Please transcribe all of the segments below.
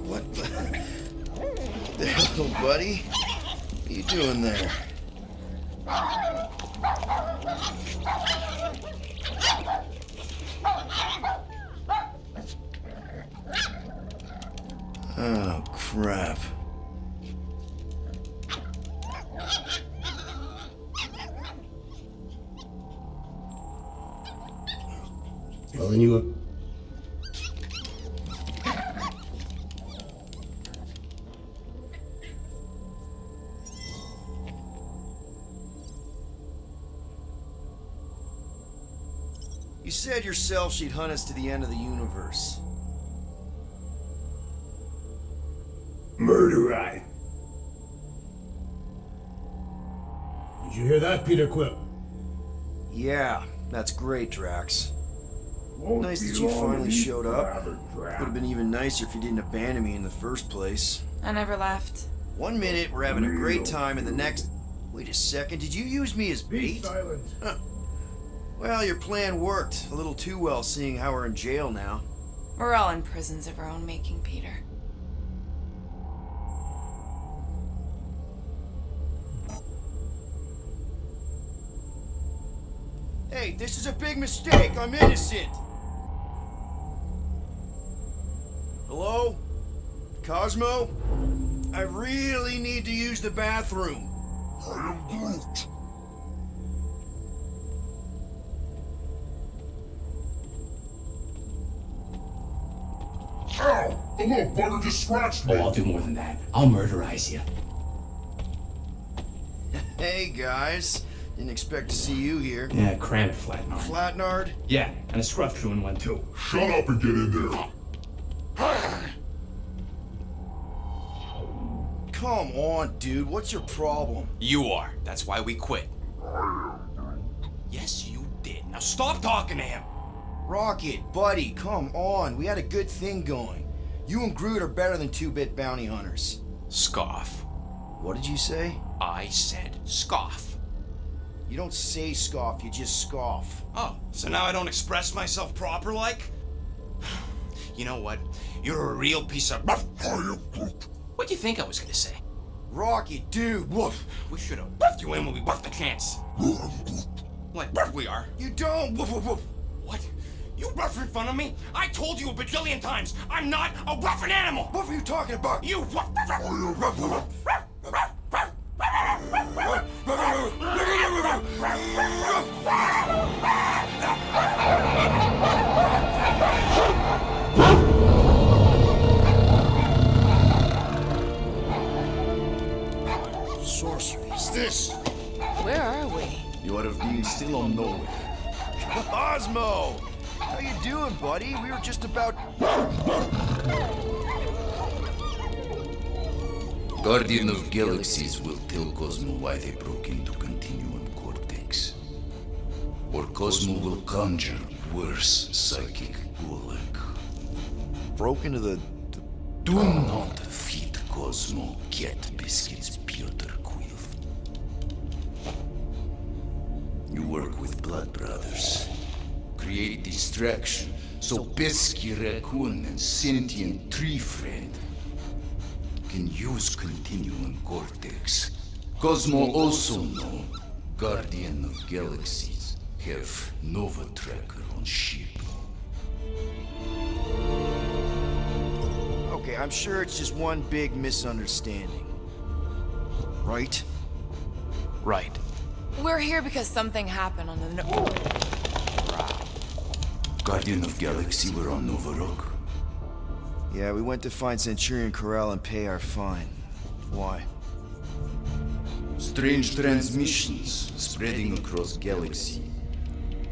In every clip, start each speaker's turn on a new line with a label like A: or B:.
A: What the hell, buddy? What are you doing there? Oh, crap.
B: Well, then you...
A: You said yourself she'd hunt us to the end of the universe.
B: Murder, I. Did you hear that, Peter Quill?
A: Yeah, that's great, Drax.
B: Won't
A: Nice
B: be
A: that you
B: long
A: finally
B: if you
A: showed up.
B: grab a trap.
A: Would have been even nicer if you didn't abandon me in the first place.
C: I never left.
A: 1 minute we're having a great time, and the next... Wait a second, did you use me as
B: Be
A: bait?
B: silent.
A: Huh. Well, your plan worked. A little too well, seeing how we're in jail now.
C: We're all in prisons of our own making, Peter.
A: Hey, this is a big mistake. I'm innocent. Hello? Cosmo? I really need to use the bathroom.
D: I am Groot. Ow! The little bugger just scratched me.
E: Oh, I'll do more than that. I'll murderize you.
A: Hey, guys. Didn't expect to see you here.
E: Yeah, cram it, Flatnard.
A: Flatnard?
E: Yeah, and a scruff crew in one too.
D: Shut up and get in there.
A: Come on, dude. What's your problem?
F: You are. That's why we quit. Yes, you did. Now stop talking to him.
A: Rocket, buddy, come on. We had a good thing going. You and Groot are better than two-bit bounty hunters.
F: Scoff.
A: What did you say?
F: I said scoff.
A: You don't say scoff, you just scoff.
F: Oh, so now I don't express myself proper like? You know what? You're a real piece of...
D: I am Groot.
F: What do you think I was gonna say?
A: Rocket, dude, woof.
F: We should have buffed you in when we buffed the chance. Like we are.
A: You don't, woof, woof, woof.
F: What? You rough in front of me? I told you a bajillion times, I'm not a roughing animal!
A: What are you talking about?
F: You rough...
A: Sorcery is this?
C: Where are we?
G: You are being still on nowhere.
A: Cosmo! How you doing, buddy? We were just about...
G: Guardian of Galaxies will tell Cosmo why they broke into Continuum Cortex. Or Cosmo will conjure worse psychic gulag.
A: Broke into the...
G: Do not feed Cosmo cat biscuits, Piotr Quill. You work with Blood Brothers. Create distraction so Pesky Raccoon and sentient tree friend can use Continuum Cortex. Cosmo also know Guardian of Galaxies have Nova Tracker on ship.
A: Okay, I'm sure it's just one big misunderstanding. Right?
F: Right.
C: We're here because something happened on the...
G: Guardian of Galaxy were on Nova Rock.
A: Yeah, we went to find Centurion Corral and pay our fine. Why?
G: Strange transmissions spreading across galaxy,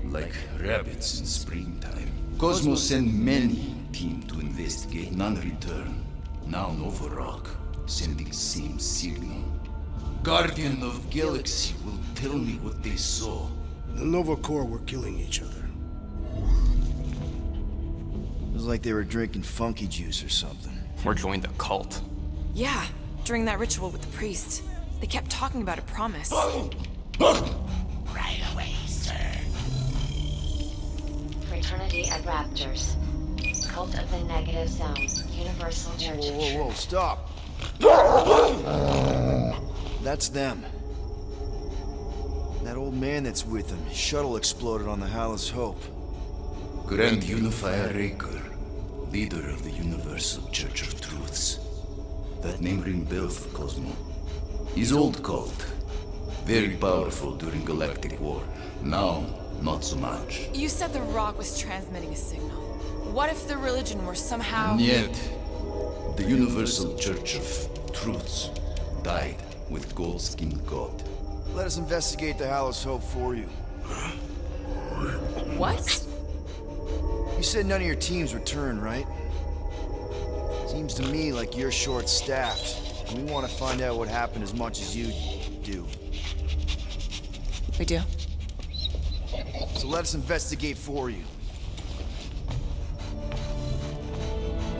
G: like rabbits in springtime. Cosmos sent many team to investigate, none return. Now Nova Rock, sending same signal. Guardian of Galaxy will tell me what they saw.
B: The Nova Corps were killing each other.
A: It was like they were drinking funky juice or something.
F: Or joined the cult.
C: Yeah, during that ritual with the priest. They kept talking about a promise.
F: Right away, sir.
H: Fraternity of Raptors. Cult of the Negative Zone. Universal Church of
A: Whoa,
H: Truth.
A: stop. That's them. That old man that's with them. His shuttle exploded on the Hallis Hope.
G: Grand Unifier Raker, leader of the Universal Church of Truths. That name ring bell for Cosmo. His old cult. Very powerful during Galactic War. Now, not so much.
C: You said the rock was transmitting a signal. What if the religion were somehow...
G: Yet, the Universal Church of Truths died with Gold-Skinned God.
A: Let us investigate the Hallis Hope for you.
C: What?
A: You said none of your teams returned, right? Seems to me like you're short-staffed, and we want to find out what happened as much as you do.
C: We do.
A: So let us investigate for you.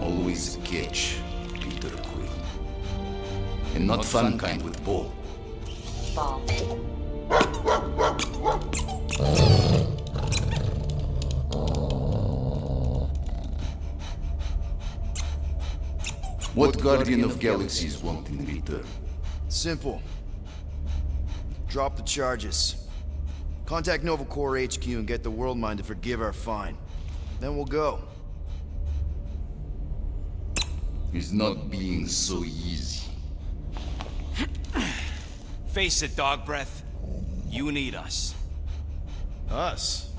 G: Always a catch, Peter Quill. And not fun kind with Paul.
H: Ball.
G: What Guardian of Galaxies want in return?
A: Simple. Drop the charges. Contact Nova Corps HQ and get the World Mind to forgive our fine. Then we'll go.
G: It's not being so easy.
F: Face it, dog breath. You need us.
A: Us?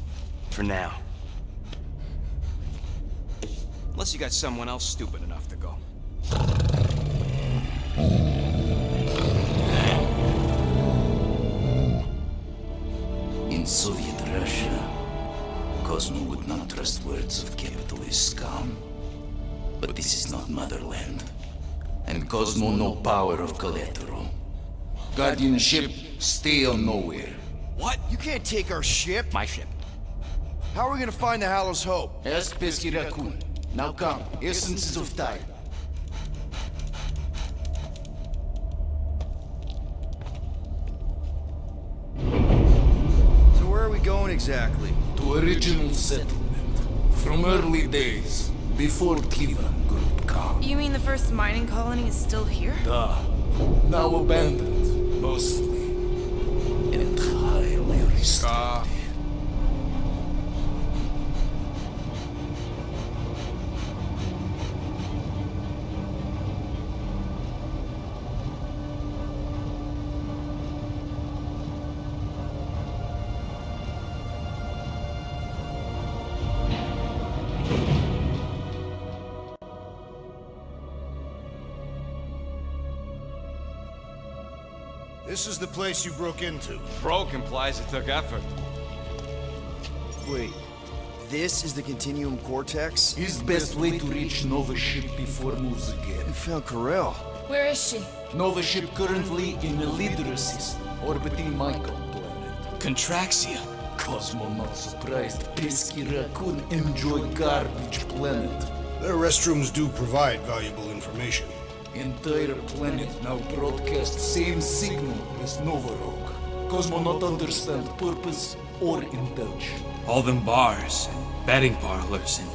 F: For now. Unless you got someone else stupid enough to go.
G: In Soviet Russia, Cosmo would not trust words of capitalist scum. But this is not motherland. And Cosmo no power of collateral. Guardianship, stay on nowhere.
F: What?
A: You can't take our ship.
F: My ship.
A: How are we gonna find the Hallis Hope?
G: Ask Pesky Raccoon. Now come, essences of time.
A: So where are we going exactly?
G: To original settlement. From early days, before Kivan Group come.
C: You mean the first mining colony is still here?
G: Now abandoned, mostly. And highly restricted.
B: This is the place you broke into.
F: Broke implies it took effort.
A: Wait, this is the Continuum Cortex?
G: Is best way to reach Nova ship before moves again.
A: We found Corel.
C: Where is she?
G: Nova ship currently in a leader system, orbiting Michael planet.
F: Contraxia.
G: Cosmo not surprised. Pesky Raccoon enjoy garbage planet.
B: Their restrooms do provide valuable information.
G: Entire planet now broadcast same signal as Nova Rock. Cosmo not understand purpose or intention.
E: All them bars, and betting parlors, and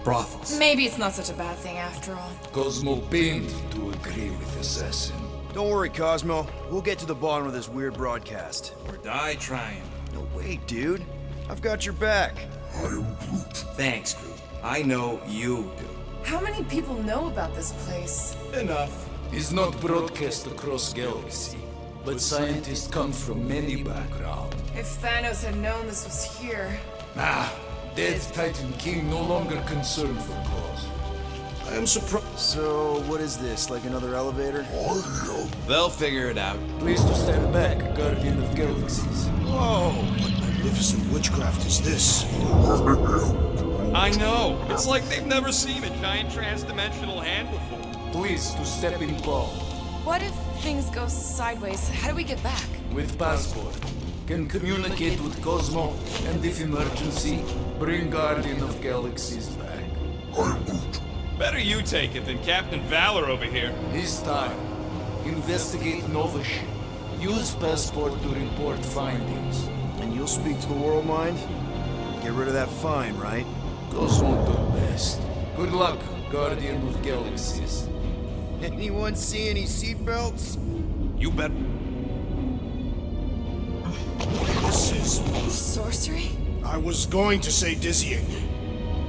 E: brothels.
C: Maybe it's not such a bad thing after all.
G: Cosmo bend to agree with Assassin.
A: Don't worry, Cosmo. We'll get to the bottom of this weird broadcast.
E: Or die trying.
A: No, wait, dude. I've got your back.
D: I am Groot.
E: Thanks, Groot. I know you do.
C: How many people know about this place?
E: Enough.
G: Is not broadcast across galaxy, but scientists come from many backgrounds.
C: If Thanos had known this was here...
G: Dead Titan King no longer concerned for cause.
B: I am surprised.
A: So, what is this? Like another elevator?
F: They'll figure it out.
G: Please to stand back, Guardian of Galaxies.
B: Whoa! What magnificent witchcraft is this?
F: I know. It's like they've never seen a giant transdimensional hand before.
G: Please to step in ball.
C: What if things go sideways? How do we get back?
G: With passport. Can communicate with Cosmo, and if emergency, bring Guardian of Galaxies back.
D: I am Groot.
F: Better you take it than Captain Valor over here.
G: This time, investigate Nova ship. Use passport to report findings.
A: And you'll speak to the World Mind? Get rid of that fine, right?
G: Goes on to best. Good luck, Guardian of Galaxies.
A: Anyone see any seatbelts?
F: You bet.
B: This is...
C: Sorcery?
B: I was going to say dizzying.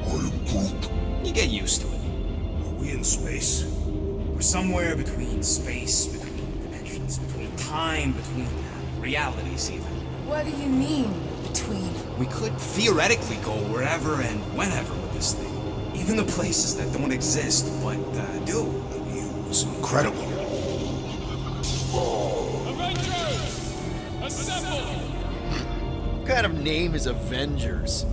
D: I am Groot.
E: You get used to it.
B: Are we in space?
E: We're somewhere between space, between dimensions, between time, between realities even.
C: What do you mean, between?
E: We could theoretically go wherever and whenever with this thing. Even the places that don't exist, but do.
B: The view is incredible.
I: Avengers! Assemble!
A: What kind of name is Avengers?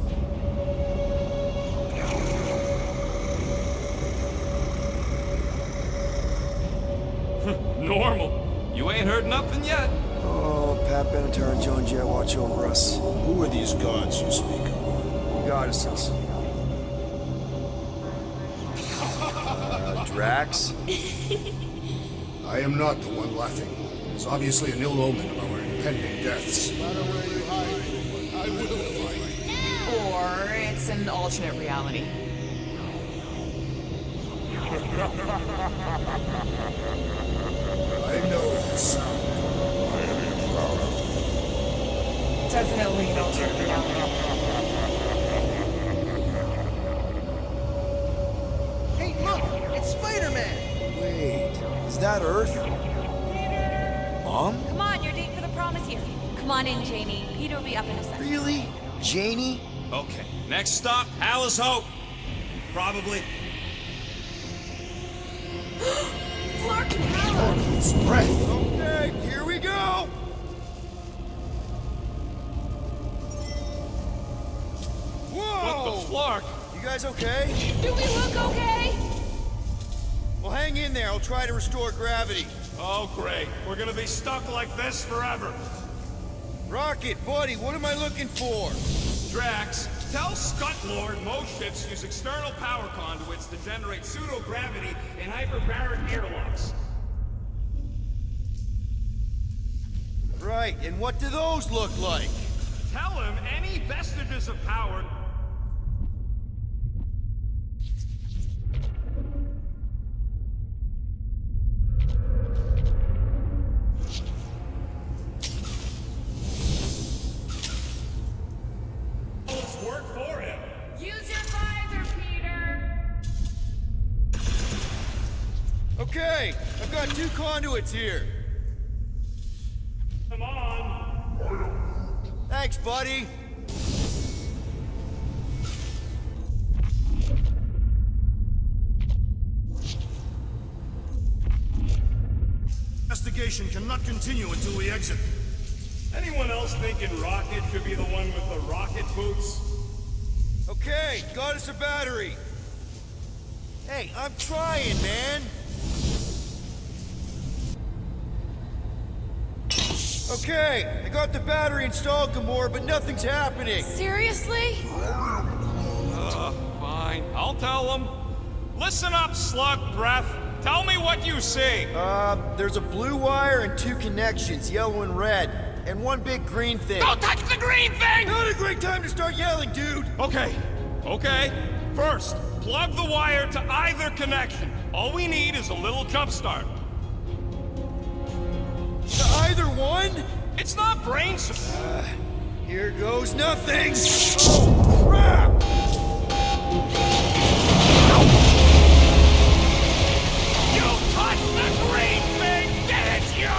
I: Normal. You ain't heard nothing yet.
A: Oh, Pat Benatar and Joan Jett watch over us.
B: Who are these gods you speak of?
A: Goddesses. Drax?
B: I am not the one laughing. It's obviously an ill omen of our impending deaths.
C: Or it's an alternate reality.
B: I know that sound.
C: Definitely an alternate reality.
A: Hey, look! It's Spider-Man! Wait, is that Earth? Mom?
J: Come on, your date for the prom is here. Come on in, Janie. Peter will be up in a second.
A: Really? Janie?
F: Okay, next stop, Alice Hope. Probably.
C: Clark and Howard!
B: It's breath.
A: Okay, here we go! Whoa!
I: What the flark?
A: You guys okay?
J: Do we look okay?
A: Well, hang in there. I'll try to restore gravity.
I: Oh, great. We're gonna be stuck like this forever.
A: Rocket, buddy, what am I looking for?
I: Drax, tell Scutlord most ships use external power conduits to generate pseudo-gravity in hyperbaric airlocks.
A: Right, and what do those look like?
I: Tell him any vestiges of power... work for him.
J: Use your visor, Peter.
A: Okay, I've got 2 conduits here.
I: Come on.
A: Thanks, buddy.
B: Investigation cannot continue until we exit.
I: Anyone else thinking Rocket should be the one with the rocket boots?
A: Okay, got us a battery. Hey, I'm trying, man. Okay, I got the battery installed, Gamora, but nothing's happening.
C: Seriously?
I: Fine. I'll tell them. Listen up, slug breath. Tell me what you see.
A: There's a blue wire and 2 connections, yellow and red, and 1 big green thing.
I: Don't touch the green thing!
A: Not a great time to start yelling, dude!
I: Okay. First, plug the wire to either connection. All we need is a little jump start.
A: To either one?
I: It's not brain
A: Here goes nothing! Oh, crap!
I: You touched the green thing! Get it, you!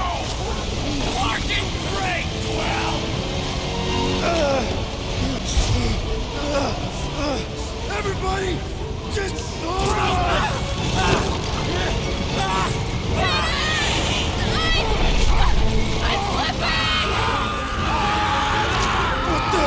I: Fucking great, Quill!
A: Everybody, just...
J: I'm flipping!
A: What the...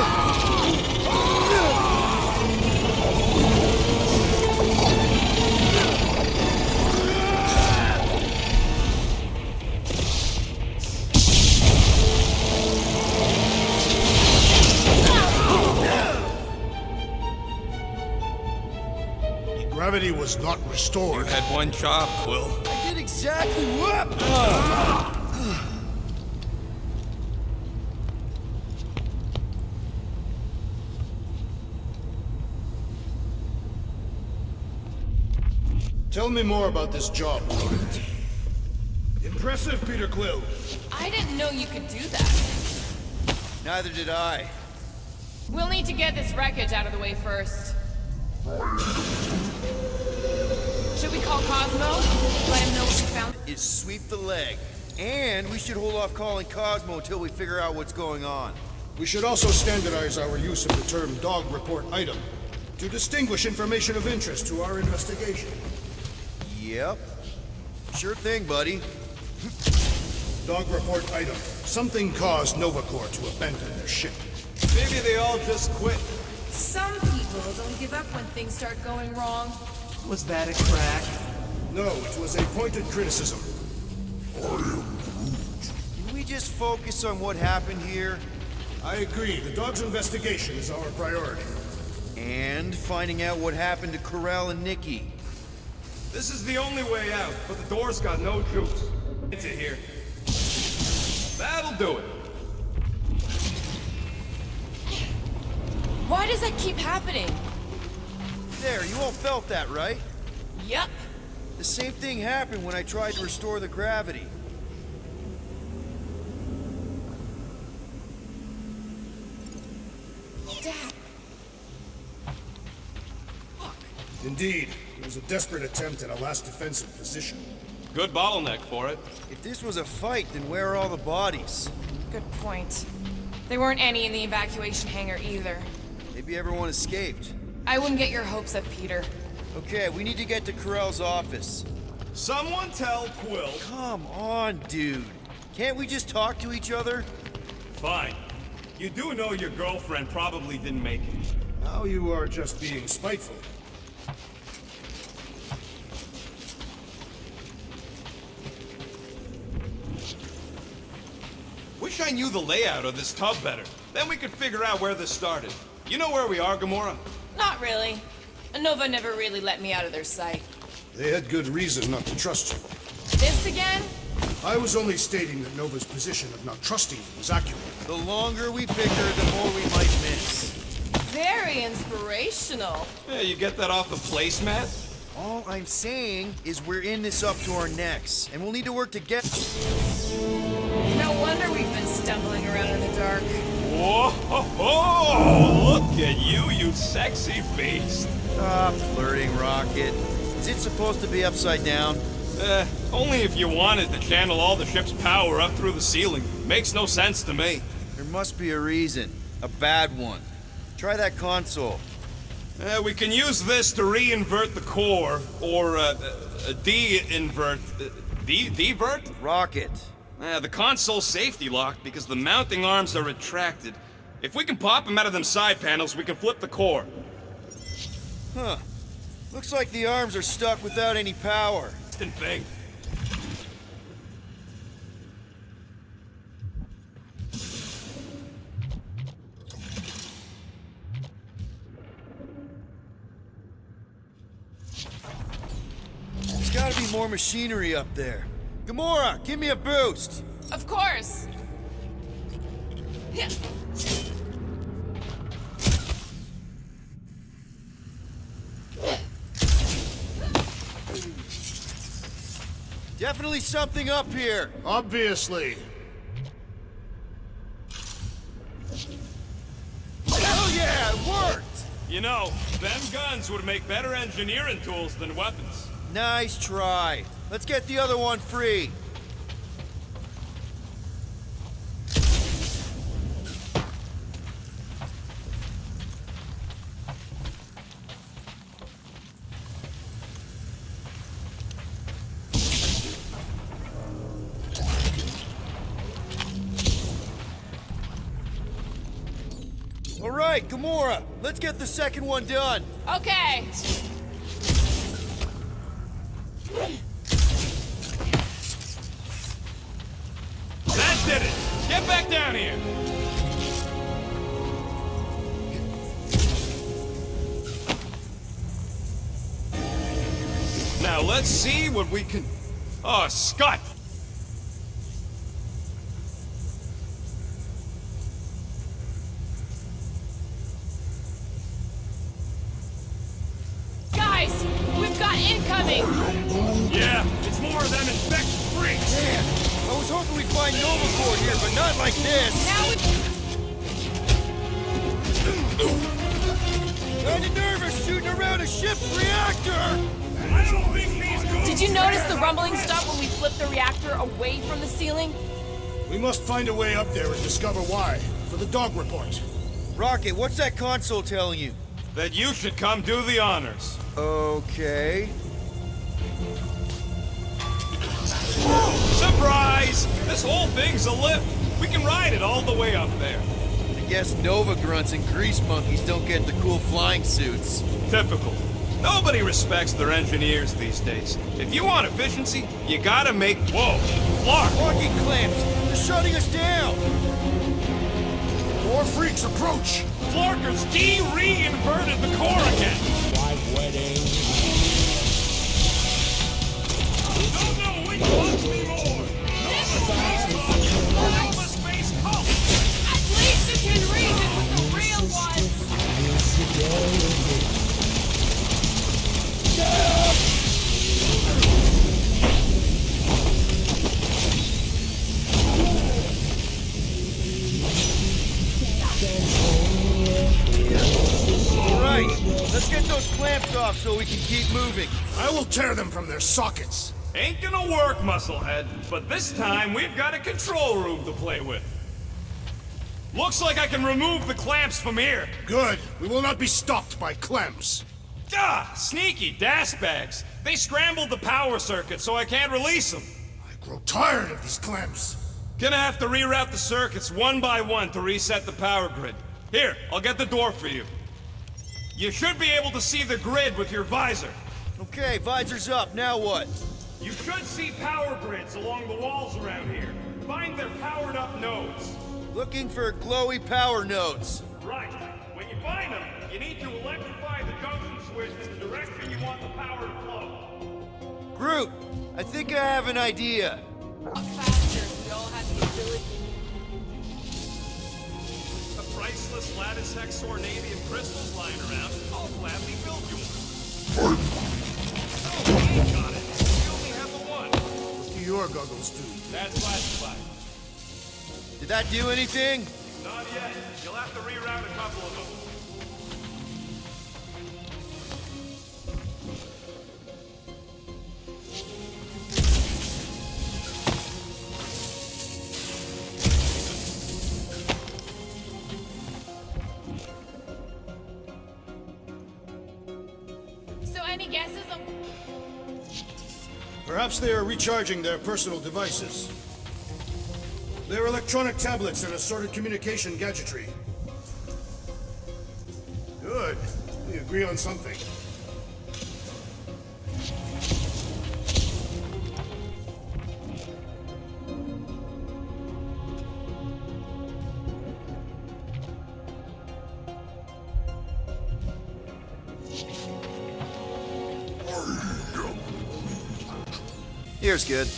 B: Gravity was not restored.
I: You had one job, Quill.
A: I did exactly what...
B: Tell me more about this job, Lieutenant. Impressive, Peter Quill.
C: I didn't know you could do that.
A: Neither did I.
J: We'll need to get this wreckage out of the way first. Should we call Cosmo? Let him know what we found?
A: Is sweep the leg. And we should hold off calling Cosmo until we figure out what's going on.
B: We should also standardize our use of the term dog report item to distinguish information of interest to our investigation.
A: Yep. Sure thing, buddy.
B: Dog report item. Something caused Nova Corps to abandon their ship.
I: Maybe they all just quit.
C: Some people don't give up when things start going wrong.
E: Was that a crack?
B: No, it was a pointed criticism.
A: Can we just focus on what happened here?
B: I agree. The dog's investigation is our priority.
A: And finding out what happened to Corell and Nikki.
I: This is the only way out, but the door's got no juice. Into here. That'll do it.
C: Why does that keep happening?
A: There, you all felt that, right?
C: Yup.
A: The same thing happened when I tried to restore the gravity.
C: Dad.
B: Indeed, it was a desperate attempt at a last defensive position.
I: Good bottleneck for it.
A: If this was a fight, then where are all the bodies?
C: Good point. There weren't any in the evacuation hangar either.
A: Maybe everyone escaped.
C: I wouldn't get your hopes up, Peter.
A: Okay, we need to get to Corell's office.
I: Someone tell Quill.
A: Come on, dude. Can't we just talk to each other?
I: Fine. You do know your girlfriend probably didn't make it.
B: Now you are just being spiteful.
I: Wish I knew the layout of this tub better. Then we could figure out where this started. You know where we are, Gamora?
C: Not really. Nova never really let me out of their sight.
B: They had good reason not to trust you.
C: This again?
B: I was only stating that Nova's position of not trusting you was accurate.
A: The longer we bicker, the more we might miss.
C: Very inspirational.
I: Yeah, you get that off the placemat?
A: All I'm saying is we're in this up to our necks, and we'll need to work together.
C: No wonder we've been stumbling around in the dark.
I: Whoa! Ho, ho. Look at you, you sexy beast.
A: Stop flirting, Rocket. Is it supposed to be upside down?
I: Only if you wanted to channel all the ship's power up through the ceiling. Makes no sense to me.
A: There must be a reason. A bad one. Try that console.
I: We can use this to re-invert the core, or de-invert... Divert?
A: Rocket.
I: The console's safety locked because the mounting arms are retracted. If we can pop them out of them side panels, we can flip the core.
A: Huh. Looks like the arms are stuck without any power.
I: Thing.
A: There's gotta be more machinery up there. Gamora, give me a boost!
C: Of course. Yeah.
A: Definitely something up here.
B: Obviously.
A: Hell yeah, it worked!
I: You know, them guns would make better engineering tools than weapons.
A: Nice try. Let's get the other one free. All right, Gamora, let's get the second one done.
C: Okay.
I: That did it! Get back down here! Now let's see what we can... Oh, Scott!
C: Guys, we've got incoming!
I: Yeah, it's more of them infected freaks.
A: Man, I was hoping we'd find Novacore here, but not like this.
C: Now we...
A: Kinda nervous shooting around a ship's reactor!
I: I don't think these goons...
C: Did you notice the rumbling stuff when we flipped the reactor away from the ceiling?
B: We must find a way up there and discover why, for the dog report.
A: Rocket, what's that console telling you?
I: That you should come do the honors.
A: Okay.
I: Surprise! This whole thing's a lift. We can ride it all the way up there.
A: I guess Nova grunts and grease monkeys don't get the cool flying suits.
I: Typical. Nobody respects their engineers these days. If you want efficiency, you gotta make... Whoa! Flark!
A: Parking clamps! They're shutting us down!
B: More freaks approach!
I: Flarker's de-reinverted the core again! Don't know which wants me more! Nova Space Cult or Nova Space Cult!
C: At least you can reason with the real ones!
A: Alright, let's get those clamps off so we can keep moving.
B: I will tear them from their sockets.
I: Ain't gonna work, Musclehead, but this time we've got a control room to play with. Looks like I can remove the clamps from here.
B: Good. We will not be stopped by clamps.
I: Ah, sneaky dash bags. They scrambled the power circuit so I can't release them.
B: I grow tired of these clamps.
I: Gonna have to reroute the circuits one by one to reset the power grid. Here, I'll get the door for you. You should be able to see the grid with your visor.
A: Okay, visor's up, now what?
I: You should see power grids along the walls around here. Find their powered up nodes.
A: Looking for glowy power nodes.
I: Right. When you find them, you need to electrify the junction switch in the direction you want the power to flow.
A: Groot, I think I have an idea.
C: Faster, we all have the ability.
I: A priceless lattice hex ornadium crystals lying around. I'll gladly build you one. Oh, you got it. You only have the one.
B: What do your goggles do?
I: That's classified.
A: Did that do anything?
I: Not yet. You'll have to reroute a couple of them.
C: So any guesses on...
B: Perhaps they are recharging their personal devices. They're electronic tablets and assorted communication gadgetry. Good. We agree on something.
A: Here's good.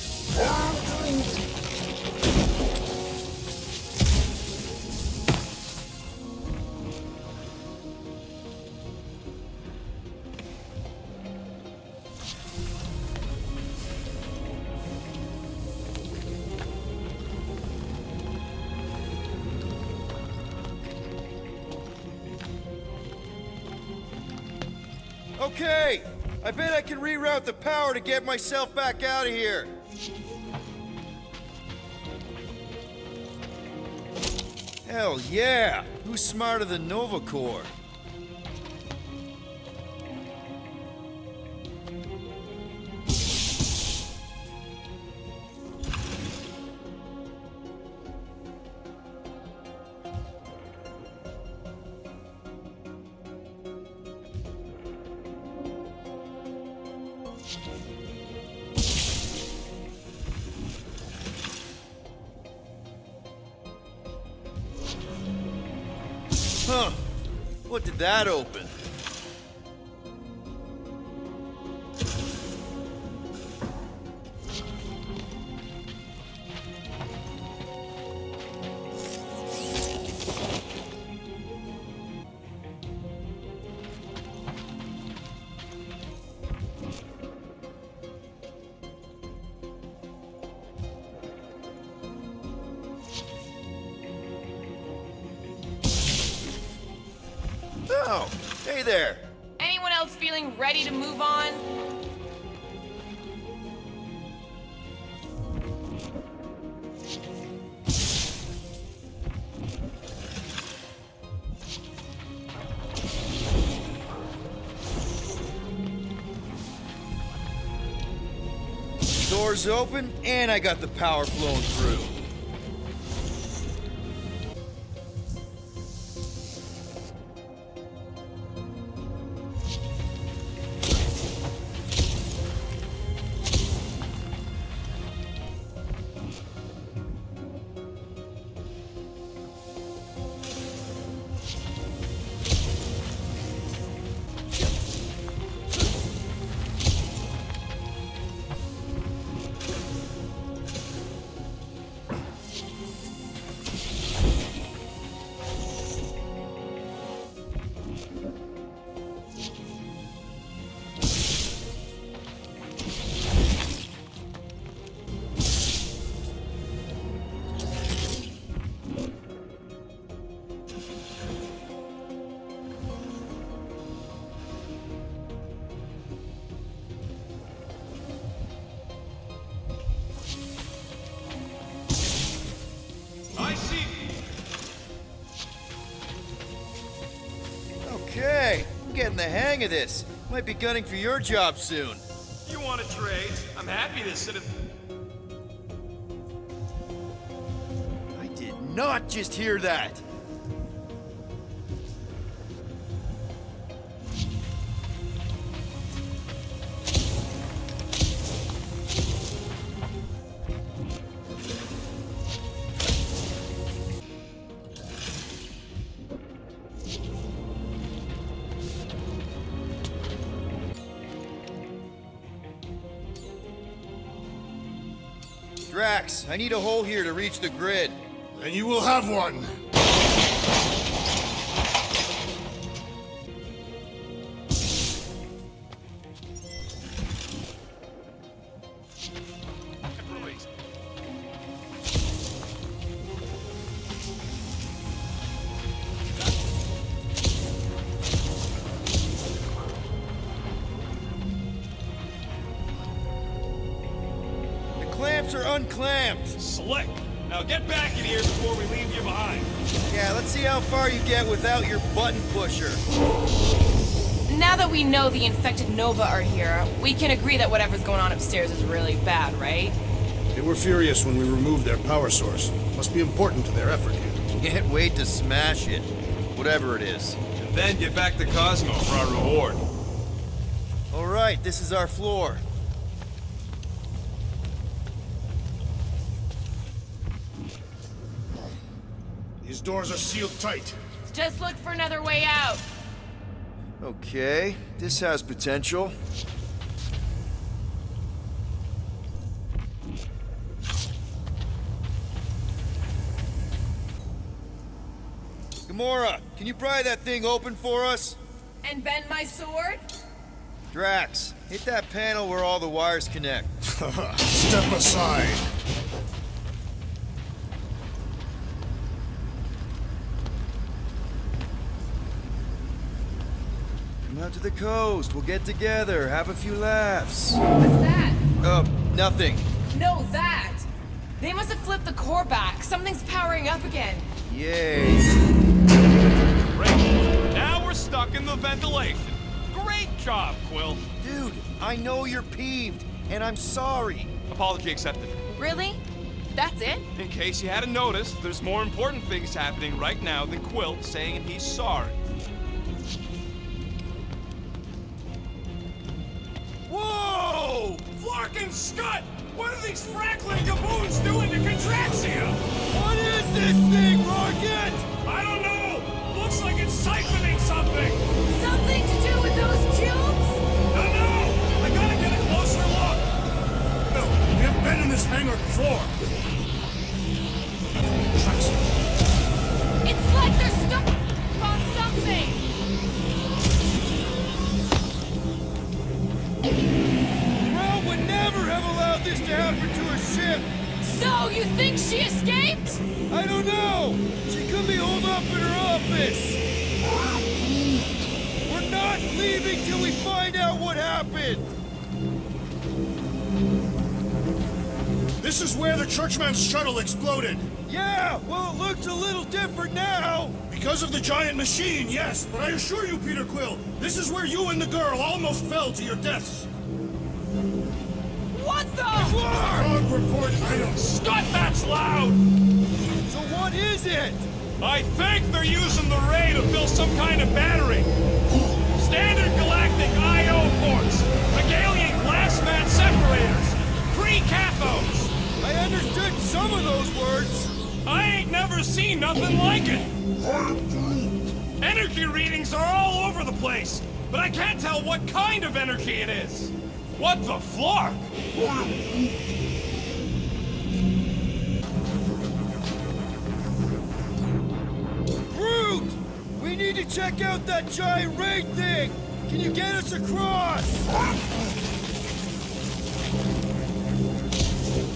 A: Okay! I bet I can reroute the power to get myself back out of here. Hell yeah! Who's smarter than Novacore? Huh. What did that open? Oh, hey there.
C: Anyone else feeling ready to move on?
A: Doors open, and I got the power flowing through. Okay, I'm getting the hang of this. Might be gunning for your job soon.
I: You want to trade? I'm happy to sit at...
A: I did not just hear that. Drax, I need a hole here to reach the grid.
B: Then you will have one.
A: Clamps are unclamped.
I: Slick. Now get back in here before we leave you behind.
A: Yeah, let's see how far you get without your button pusher.
C: Now that we know the infected Nova are here, we can agree that whatever's going on upstairs is really bad, right?
B: They were furious when we removed their power source. Must be important to their effort here.
A: Can't wait to smash it. Whatever it is.
I: And then get back to Cosmo for our reward.
A: All right, this is our floor.
B: These doors are sealed tight.
C: Just look for another way out.
A: Okay, this has potential. Gamora, can you pry that thing open for us?
C: And bend my sword?
A: Drax, hit that panel where all the wires connect.
B: Step aside.
A: Come out to the coast. We'll get together, have a few laughs.
C: What's that?
A: Nothing.
C: No, that! They must have flipped the core back. Something's powering up again.
A: Yay.
I: Great. Now we're stuck in the ventilation. Great job, Quill.
A: Dude, I know you're peeved, and I'm sorry.
I: Apology accepted.
C: Really? That's it?
I: In case you hadn't noticed, there's more important things happening right now than Quill saying he's sorry.
A: Whoa!
I: Flark and Scud! What are these Franklin gaboons doing to Contraxia?
A: What is this thing, Rocket?
I: I don't know! Looks like it's siphoning something!
C: Something to do with those cubes?
I: Don't know! I gotta get a closer look!
B: No, we have been in this hangar before.
C: It's like they're stuck on something!
A: Rome would never have allowed this to happen to a ship!
C: So, you think she escaped?
A: I don't know! She could be holed up in her office! leaving till we find out what happened!
B: This is where the Churchman's shuttle exploded.
A: Yeah, well, it looks a little different now!
B: Because of the giant machine, yes, but I assure you, Peter Quill, this is where you and the girl almost fell to your deaths.
C: What the?
B: Dog report items.
I: Scott, that's loud!
A: So what is it?
I: I think they're using the ray to fill some kind of battery. Standard galactic I.O. ports, Hegelian glass mat separators, pre-cathodes.
A: I understood some of those words.
I: I ain't never seen nothing like it. Energy readings are all over the place, but I can't tell what kind of energy it is. What the flark?
A: Groot! We need to check out that giant ray thing! Can you get us across?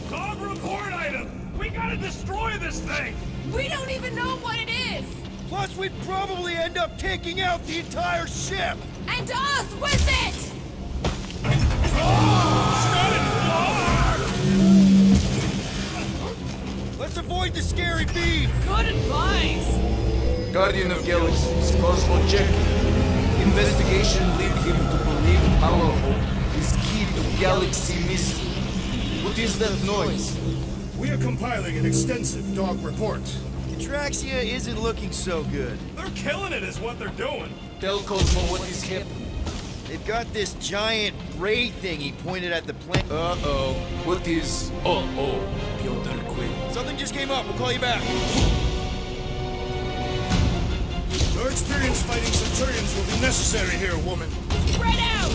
I: Dog report item! We gotta destroy this thing!
C: We don't even know what it is!
A: Plus, we'd probably end up taking out the entire ship!
C: And us with it!
I: Scott and
A: Let's avoid the scary beam!
C: Good advice!
G: Guardian of Galaxies, Cosmo check. Investigation lead him to believe power is key to galaxy mystery. What is that noise?
B: We are compiling an extensive dog report.
A: Traxia isn't looking so good.
I: They're killing it is what they're doing.
G: Tell Cosmo what is happening.
A: They've got this giant ray thing he pointed at the plane. Uh-oh.
G: What is... Uh-oh, Piotr Quill.
A: Something just came up. We'll call you back.
B: Your experience fighting Centurions will be necessary here, woman.
C: Spread out!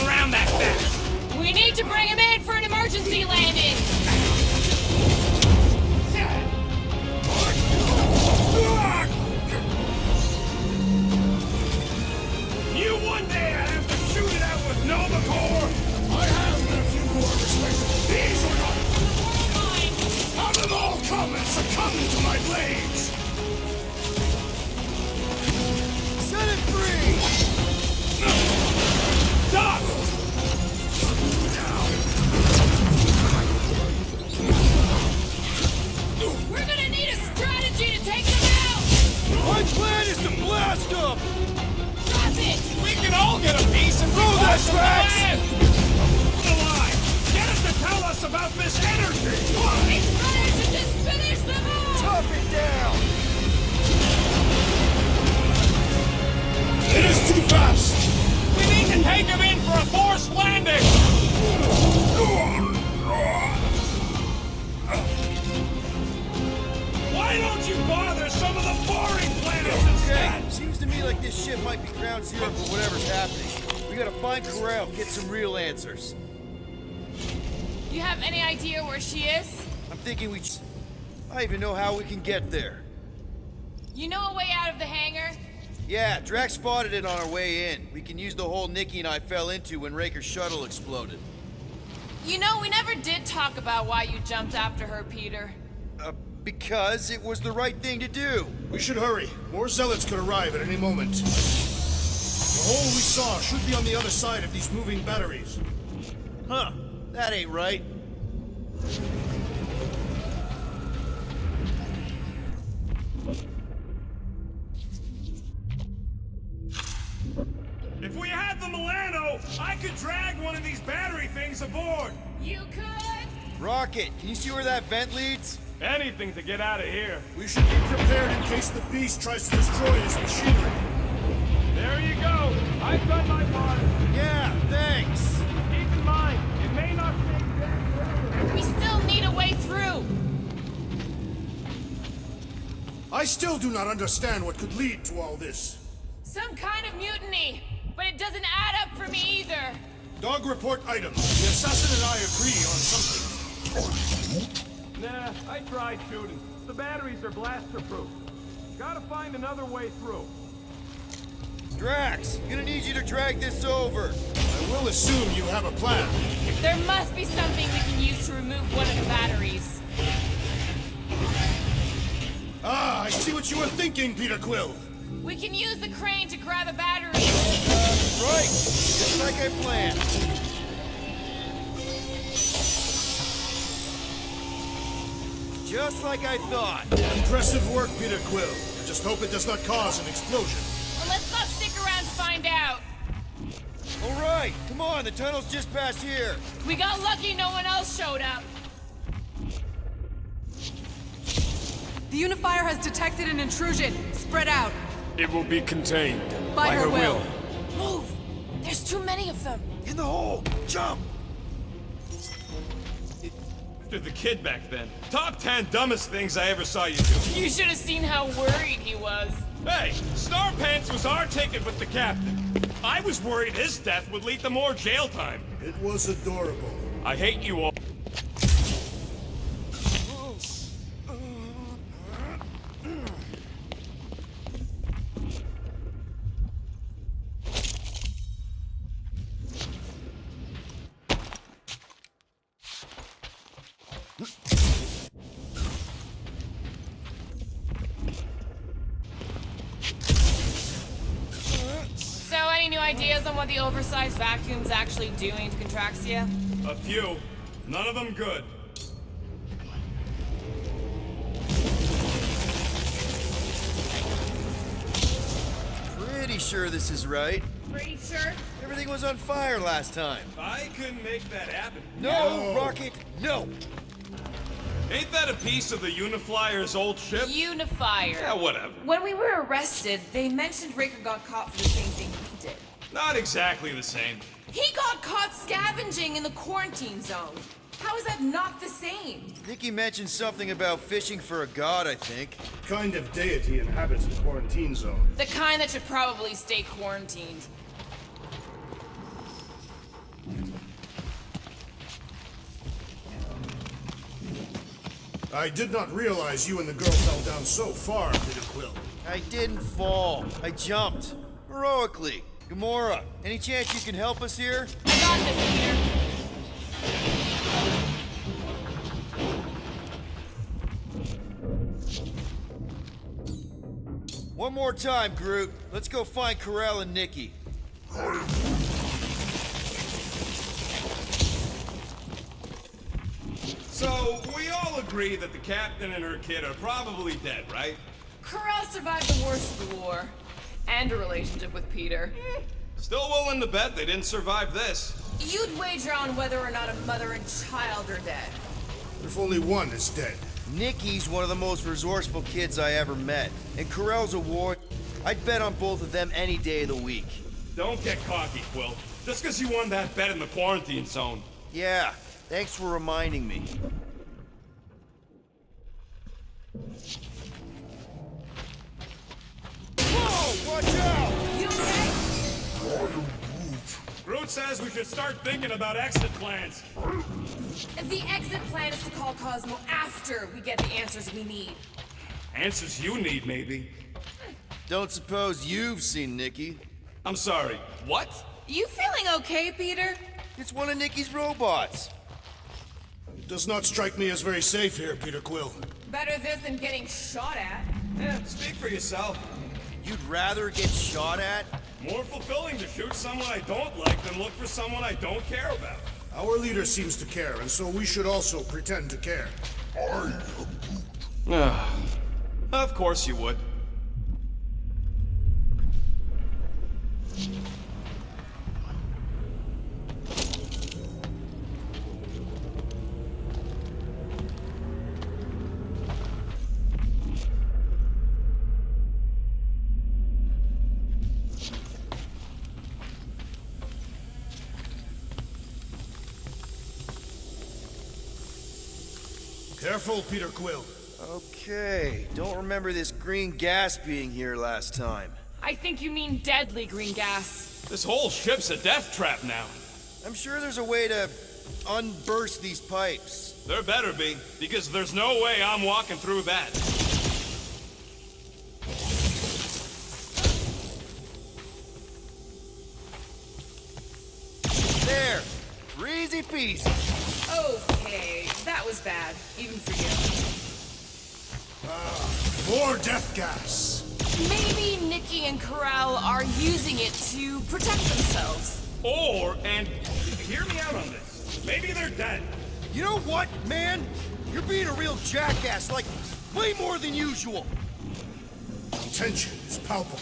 I: Around that fast!
C: We need to bring him in for an emergency landing!
I: You one day have to shoot it out with Nova Corps!
B: I have met a few more respectable. These are not.
C: Mine!
B: How did all come and succumb to my blades?
A: Set it free!
I: Doc!
C: We're gonna need a strategy to take them out!
A: My plan is to blast them!
C: Drop it!
I: We can all get a piece and
A: Throw that
I: the
A: Drax!
I: land! The line! Get us to tell us about this energy!
C: It's better to just finish them off!
A: Chop it down!
B: It is too fast!
I: We need to take him in for a forced landing! Why don't you bother some of the boring planets
A: Okay,
I: instead?
A: seems to me like this ship might be ground zero for whatever's happening. We gotta find Corral, get some real answers.
C: You have any idea where she is?
A: I'm thinking I even know how we can get there.
C: You know a way out of the hangar?
A: Yeah, Drax spotted it on our way in. We can use the hole Nikki and I fell into when Raker's shuttle exploded.
C: You know, we never did talk about why you jumped after her, Peter.
A: Because it was the right thing to do.
B: We should hurry. More zealots could arrive at any moment. The hole we saw should be on the other side of these moving batteries.
A: Huh, that ain't right.
I: If we had the Milano, I could drag one of these battery things aboard!
C: You could?
A: Rocket, can you see where that vent leads?
I: Anything to get out of here.
B: We should be prepared in case the beast tries to destroy this machinery.
I: There you go. I've done my part.
A: Yeah, thanks.
I: Keep in mind, it may not take that long.
C: We still need a way through.
B: I still do not understand what could lead to all this.
C: Some kind of mutiny. But it doesn't add up for me either.
B: Dog report items. The assassin and I agree on something.
I: Nah, I tried shooting. The batteries are blaster-proof. Gotta find another way through.
A: Drax, gonna need you to drag this over.
B: I will assume you have a plan.
C: There must be something we can use to remove one of the batteries.
B: Ah, I see what you were thinking, Peter Quill.
C: We can use the crane to grab a battery.
A: Right, just like I planned. Just like I thought.
B: Impressive work, Peter Quill. I just hope it does not cause an explosion.
C: Well, let's not stick around to find out.
A: All right, come on, the tunnel's just past here.
C: We got lucky no one else showed up.
K: The unifier has detected an intrusion. Spread out.
I: It will be contained.
K: By her will.
C: Move! There's too many of them.
A: In the hole, jump!
I: After the kid back then. Top 10 dumbest things I ever saw you do.
C: You should have seen how worried he was.
I: Hey, Star Pants was our ticket with the captain. I was worried his death would lead to more jail time.
B: It was adorable.
I: I hate you all.
C: So, any new ideas on what the oversized vacuum's actually doing to Contraxia?
I: A few. None of them good.
A: Pretty sure this is right.
C: Pretty sure.
A: Everything was on fire last time.
I: I couldn't make that happen.
A: No, Rocket, no!
I: Ain't that a piece of the Uniflyer's old ship?
C: Unifier.
I: Yeah, whatever.
C: When we were arrested, they mentioned Raker got caught for the same thing we did.
I: Not exactly the same.
C: He got caught scavenging in the quarantine zone. How is that not the same?
A: Nikki mentioned something about fishing for a god, I think.
B: Kind of deity inhabits the quarantine zone.
C: The kind that should probably stay quarantined.
B: I did not realize you and the girl fell down so far, Peter Quill.
A: I didn't fall. I jumped. Heroically. Gamora, any chance you can help us here?
C: I got this, Peter.
A: One more time, Groot. Let's go find Karel and Nikki.
I: So, we all agree that the captain and her kid are probably dead, right?
C: Karel survived the worst of the war. And a relationship with Peter.
I: Still willing to bet they didn't survive this.
C: You'd wager on whether or not a mother and child are dead.
B: If only one is dead.
A: Nikki's one of the most resourceful kids I ever met. And Karel's a war. I'd bet on both of them any day of the week.
I: Don't get cocky, Quill. Just because you won that bet in the quarantine zone.
A: Yeah, thanks for reminding me. Whoa, watch out!
C: You okay?
I: Groot says we should start thinking about exit plans.
C: The exit plan is to call Cosmo after we get the answers we need.
I: Answers you need, maybe.
A: Don't suppose you've seen Nikki?
I: I'm sorry, what?
C: You feeling okay, Peter?
A: It's one of Nikki's robots.
B: It does not strike me as very safe here, Peter Quill.
C: Better this than getting shot at.
I: Yeah, speak for yourself.
A: You'd rather get shot at?
I: More fulfilling to shoot someone I don't like than look for someone I don't care about.
B: Our leader seems to care, and so we should also pretend to care.
I: Of course you would.
B: Careful, Peter Quill.
A: Okay, don't remember this green gas being here last time.
C: I think you mean deadly green gas.
I: This whole ship's a death trap now.
A: I'm sure there's a way to unburst these pipes.
I: There better be, because there's no way I'm walking through that.
A: There! Easy peasy.
C: Okay, that was bad, even for you.
B: More death gas.
C: Maybe Nikki and Corral are using it to protect themselves.
I: Or, and hear me out on this, maybe they're dead.
A: You know what, man? You're being a real jackass, like, way more than usual.
B: Tension is palpable.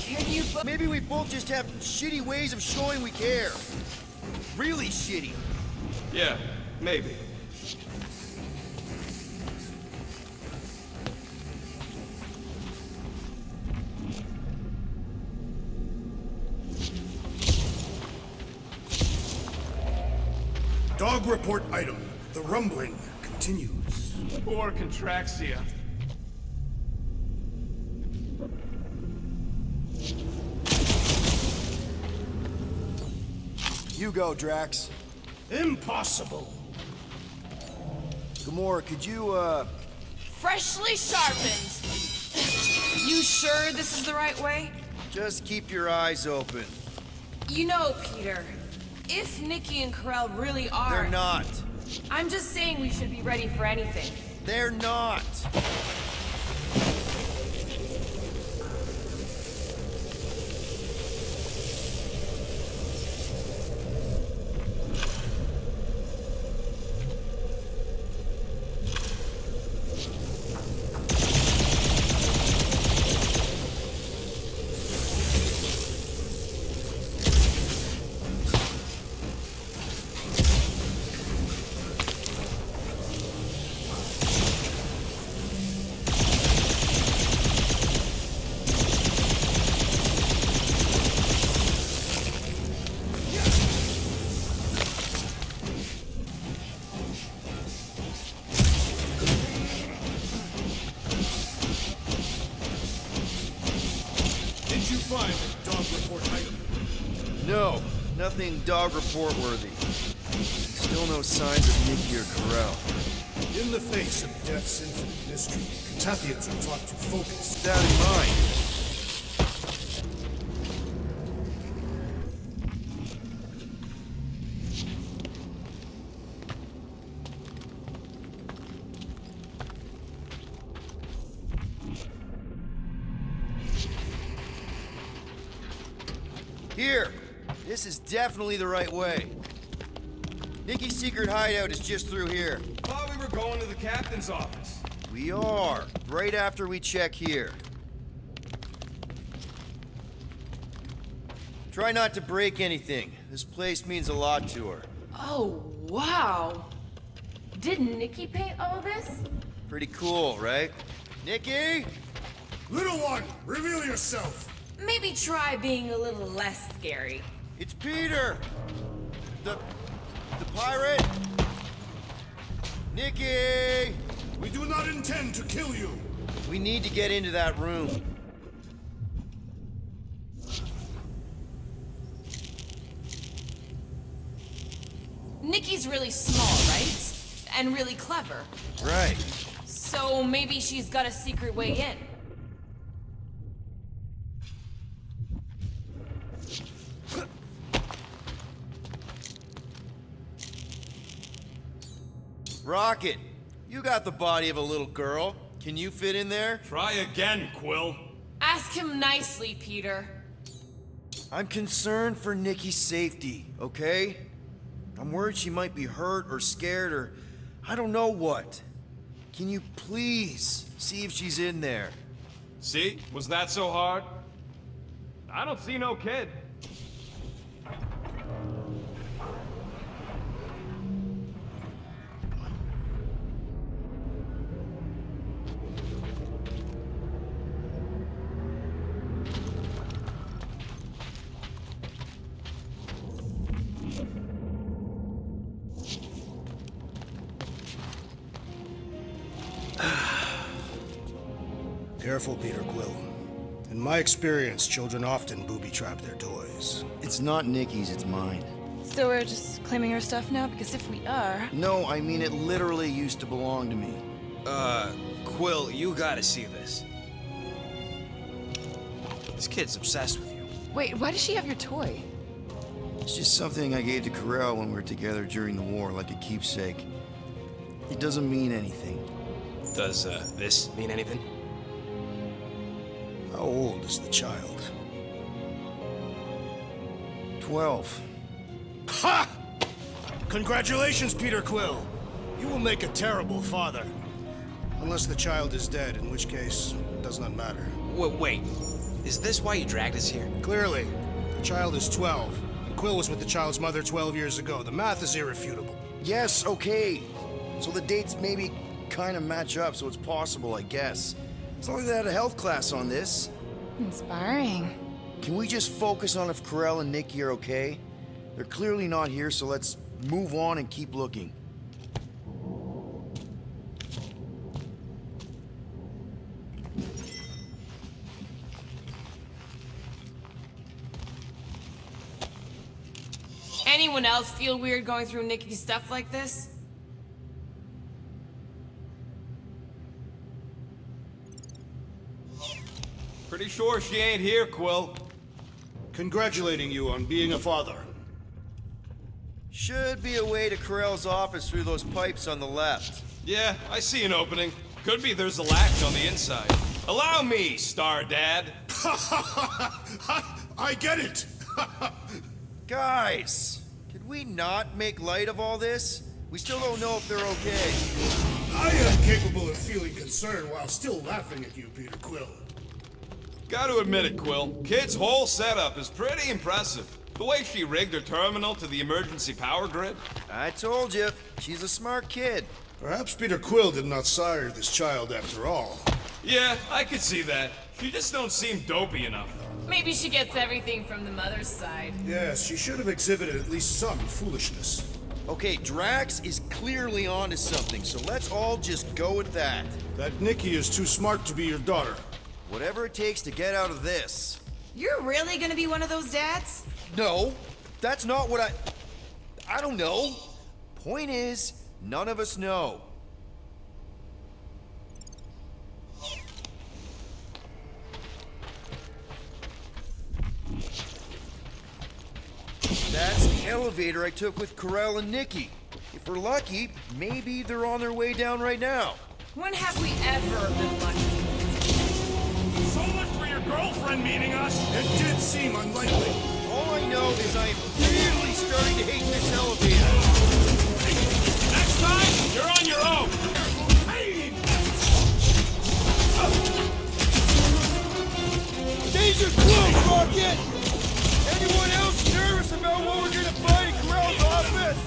C: Can you
A: Maybe we both just have shitty ways of showing we care. Really shitty.
I: Yeah, maybe.
B: Dog report item. The rumbling continues.
I: Or Contraxia.
A: You go, Drax.
B: Impossible.
A: Gamora, could you,
C: freshly sharpened? You sure this is the right way?
A: just keep your eyes open?
C: You know, Peter, if Nikki and Corral really are...
A: They're not.
C: I'm just saying we should be ready for anything.
A: They're not.
B: Did you find a dog report item?
A: No, nothing dog report worthy. Still no signs of Nikki or Corral.
B: In the face of death's infinite mystery, Cathathians are taught to focus.
A: With that in mind, here! This is definitely the right way. Nikki's secret hideout is just through here.
I: Thought we were going to the captain's office.
A: We are, right after we check here. Try not to break anything. This place means a lot to her.
C: Oh, wow. Did Nikki paint all this?
A: Pretty cool, right? Nikki?
B: Little one, reveal yourself.
C: Maybe try being a little less scary.
A: It's Peter! The pirate? Nikki!
B: We do not intend to kill you.
A: We need to get into that room.
C: Nikki's really small, right? And really clever.
A: Right.
C: So maybe she's got a secret way in.
A: Rocket, you got the body of a little girl. Can you fit in there?
I: Try again, Quill.
C: Ask him nicely, Peter.
A: I'm concerned for Nikki's safety, okay? I'm worried she might be hurt or scared or I don't know what. Can you please see if she's in there?
I: See? Was that so hard? I don't see no kid.
B: Careful, Peter Quill. In my experience, children often booby-trap their toys.
A: It's not Nikki's, it's mine.
K: So we're just claiming her stuff now? Because if we are...
A: No, I mean it literally used to belong to me.
F: Quill, you gotta see this. This kid's obsessed with you.
K: Wait, why does she have your toy?
A: It's just something I gave to Corral when we were together during the war, like a keepsake. It doesn't mean anything.
F: Does, this mean anything?
B: How old is the child?
A: 12.
B: Ha! Congratulations, Peter Quill. You will make a terrible father. Unless the child is dead, in which case, it does not matter.
F: Wait. Is this why you dragged us here?
B: Clearly, the child is 12, and Quill was with the child's mother 12 years ago. The math is irrefutable.
A: Yes, okay. So the dates maybe kind of match up, so it's possible, I guess. It's not like they had a health class on this.
C: Inspiring.
A: Can we just focus on if Corell and Nikki are okay? They're clearly not here, so let's move on and keep looking.
C: Anyone else feel weird going through Nikki's stuff like this?
I: Pretty sure she ain't here, Quill.
B: Congratulating you on being a father.
A: Should be a way to Corell's office through those pipes on the left.
I: Yeah, I see an opening. Could be there's a latch on the inside. Allow me, Star Dad.
B: I get it!
A: Guys, could we not make light of all this? We still don't know if they're okay.
B: I am capable of feeling concern while still laughing at you, Peter Quill.
I: Gotta admit it, Quill. Kid's whole setup is pretty impressive. The way she rigged her terminal to the emergency power grid.
A: I told you, she's a smart kid.
B: Perhaps Peter Quill did not sire this child after all.
I: Yeah, I could see that. She just don't seem dopey enough.
C: Maybe she gets everything from the mother's side.
B: Yes, she should have exhibited at least some foolishness.
A: Okay, Drax is clearly onto something, so let's all just go with that.
B: That Nikki is too smart to be your daughter.
A: Whatever it takes to get out of this.
C: You're really gonna be one of those dads?
A: No, that's not what I don't know. Point is, none of us know. That's the elevator I took with Corell and Nikki. If we're lucky, maybe they're on their way down right now.
C: When have we ever been lucky?
I: So much for your girlfriend meeting us.
B: It did seem unlikely.
A: All I know is I'm really starting to hate this elevator.
I: Next time, you're on your own.
A: Danger close, Rocket! Anyone else nervous about what we're gonna find in Corell's office?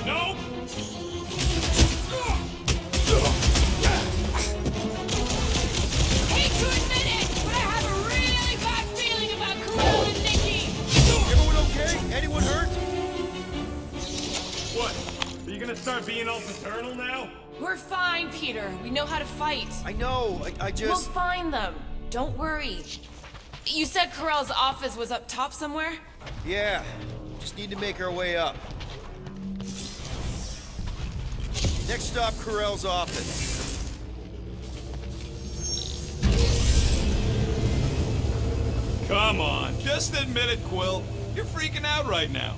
I: Nope.
C: Hate to admit it, but I have a really bad feeling about Corell and Nikki.
A: Everyone okay? Anyone hurt?
I: What? Are you gonna start being all paternal now?
C: We're fine, Peter. We know how to fight.
A: I know, I
C: We'll
A: just...
C: find them. Don't worry. You said Corell's office was up top somewhere?
A: Yeah, just need to make our way up. Next stop, Corell's office.
I: Come on, just admit it, Quill. You're freaking out right now.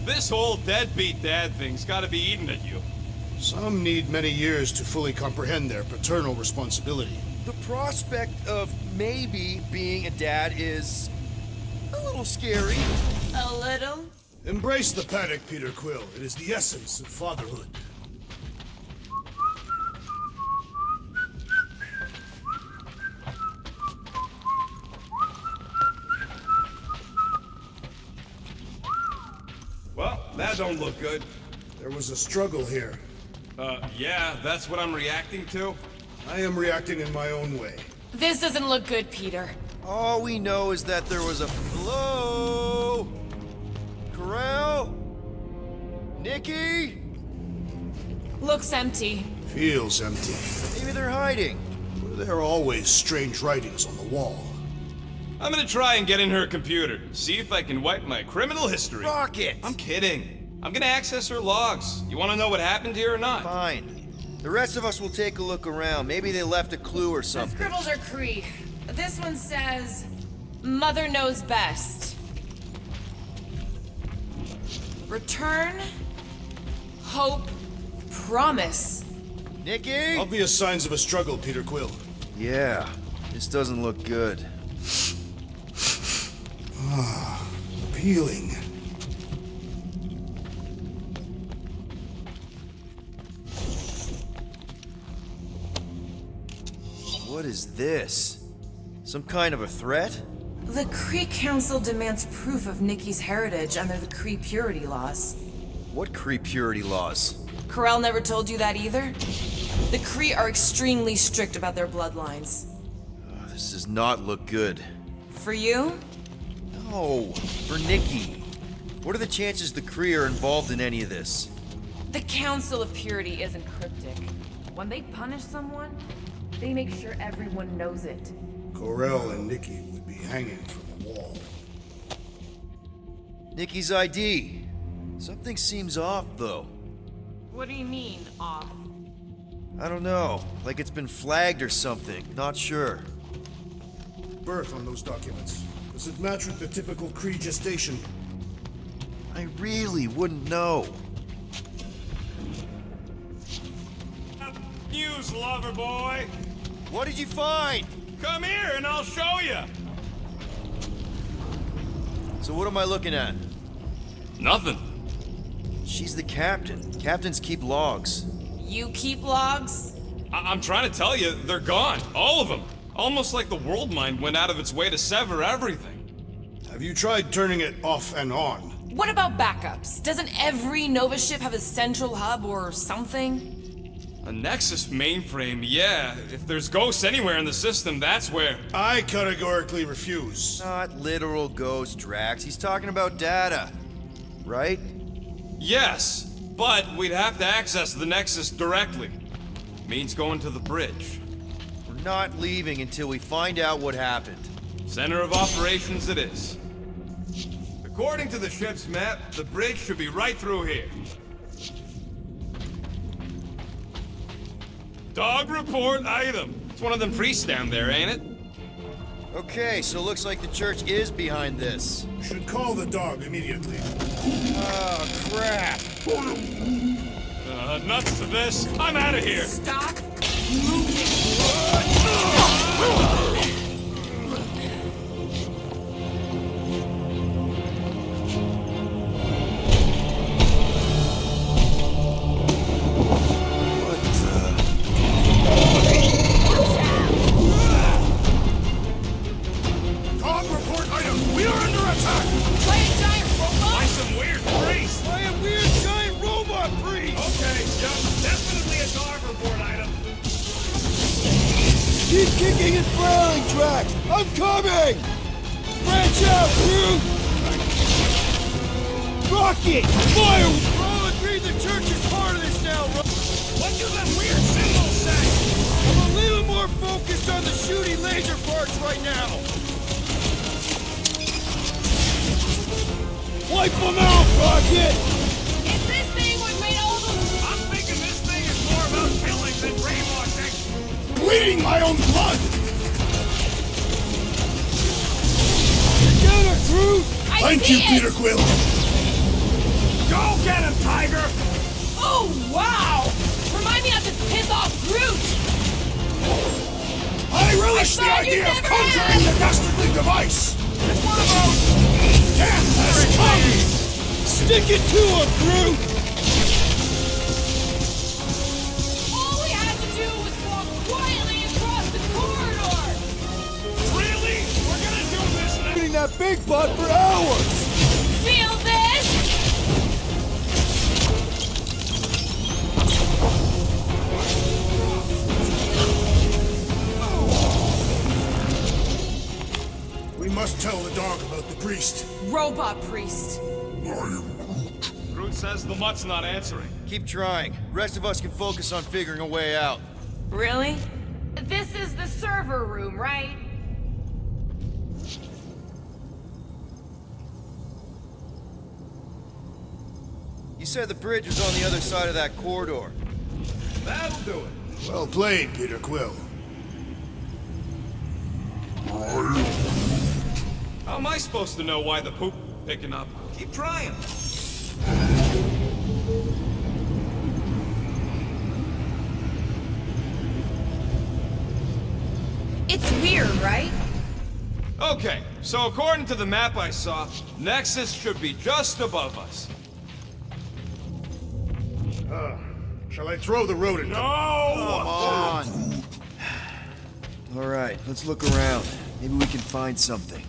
I: This whole deadbeat dad thing's gotta be eating at you.
B: Some need many years to fully comprehend their paternal responsibility.
A: The prospect of maybe being a dad is a little scary.
C: A little?
B: Embrace the panic, Peter Quill. It is the essence of fatherhood.
I: Well, that don't look good.
B: There was a struggle here.
I: Yeah, that's what I'm reacting to.
B: I am reacting in my own way.
C: This doesn't look good, Peter.
A: All we know is that there was a... Hello? Corell? Nikki?
C: Looks empty.
B: Feels empty.
A: Maybe they're hiding.
B: There are always strange writings on the wall.
I: I'm gonna try and get in her computer, see if I can wipe my criminal history.
A: Rocket!
I: I'm kidding. I'm gonna access her logs. You wanna know what happened here or not?
A: Fine. The rest of us will take a look around. Maybe they left a clue or
C: The
A: something.
C: scribbles are Cree. This one says, Mother knows best. Return, hope, promise.
A: Nikki?
B: Obvious signs of a struggle, Peter Quill.
A: Yeah, this doesn't look good.
B: Appealing.
A: What is this? Some kind of a threat?
C: The Kree Council demands proof of Nikki's heritage under the Kree purity laws.
A: What Kree purity laws?
C: Corell never told you that either? The Kree are extremely strict about their bloodlines.
A: This does not look good.
C: For you?
A: No, for Nikki. What are the chances the Kree are involved in any of this?
C: The Council of Purity isn't cryptic. When they punish someone, they make sure everyone knows it.
B: Corell and Nikki would be hanging from the wall.
A: Nikki's ID. Something seems off, though.
C: What do you mean, off?
A: I don't know. Like it's been flagged or something. Not sure.
B: Birth on those documents. Does it match with the typical Kree gestation?
A: I really wouldn't know.
I: News, lover boy.
A: What did you find?
I: Come here and I'll show you.
A: So what am I looking at?
I: Nothing.
A: She's the captain. Captains keep logs.
C: You keep logs?
I: I'm trying to tell you, they're gone. All of them. Almost like the world mind went out of its way to sever everything.
B: Have you tried turning it off and on?
C: What about backups? Doesn't every Nova ship have a central hub or something?
I: A Nexus mainframe, yeah. If there's ghosts anywhere in the system, that's where.
B: I categorically refuse.
A: Not literal ghost, Drax. He's talking about data. Right?
I: Yes, but we'd have to access the Nexus directly. Means going to the bridge.
A: We're not leaving until we find out what happened.
I: Center of operations it is. According to the ship's map, the bridge should be right through here. Dog report item. It's one of them priests down there, ain't it?
A: Okay, so looks like the church is behind this.
B: We should call the dog immediately.
A: Oh, crap.
I: Nuts to this. I'm out of here.
C: Stop moving.
B: Dog report item! We are under attack!
C: Play a giant robot?
I: By some weird priest.
A: By a weird giant robot priest!
I: Okay, yep, definitely a dog report item.
A: Keep kicking and flailing, Drax! I'm coming! Branch out, crew! Rocket! Fire! We're all agreed the church is part of this now,
I: What do them weird symbols say?
A: I'm a little more focused on the shooty laser parts right now. Wipe them out, Rocket!
C: Is this thing what made all those...
I: I'm thinking this thing is more about killing than brainwashing.
B: Bleeding my own blood!
A: Get her, crew!
B: Thank you, Peter Quill!
I: Go get him, Tiger!
C: Oh, wow! Remind me not to piss off Groot!
B: I relish the
C: thought you'd
B: idea of
C: never
B: conjuring
C: ask!
B: the dastardly device! It's one of those... Death has come!
A: Stick it to her, Groot!
C: All we had to do was walk quietly across the corridor!
I: Really? We're gonna do this now?
A: Eating that big butt for hours!
C: Feel this?
B: We must tell the dog about the priest.
C: Robot priest.
I: Groot says the mutt's not answering.
A: Keep trying. Rest of us can focus on figuring a way out.
C: Really? This is the server room, right?
A: You said the bridge was on the other side of that corridor.
I: That'll do it.
B: Well played, Peter Quill.
I: How am I supposed to know why the poop picking up? Keep trying.
C: It's weird, right?
I: Okay, so according to the map I saw, Nexus should be just above us.
B: Shall I throw the rodent?
I: No!
A: Come on! Alright, let's look around. Maybe we can find something.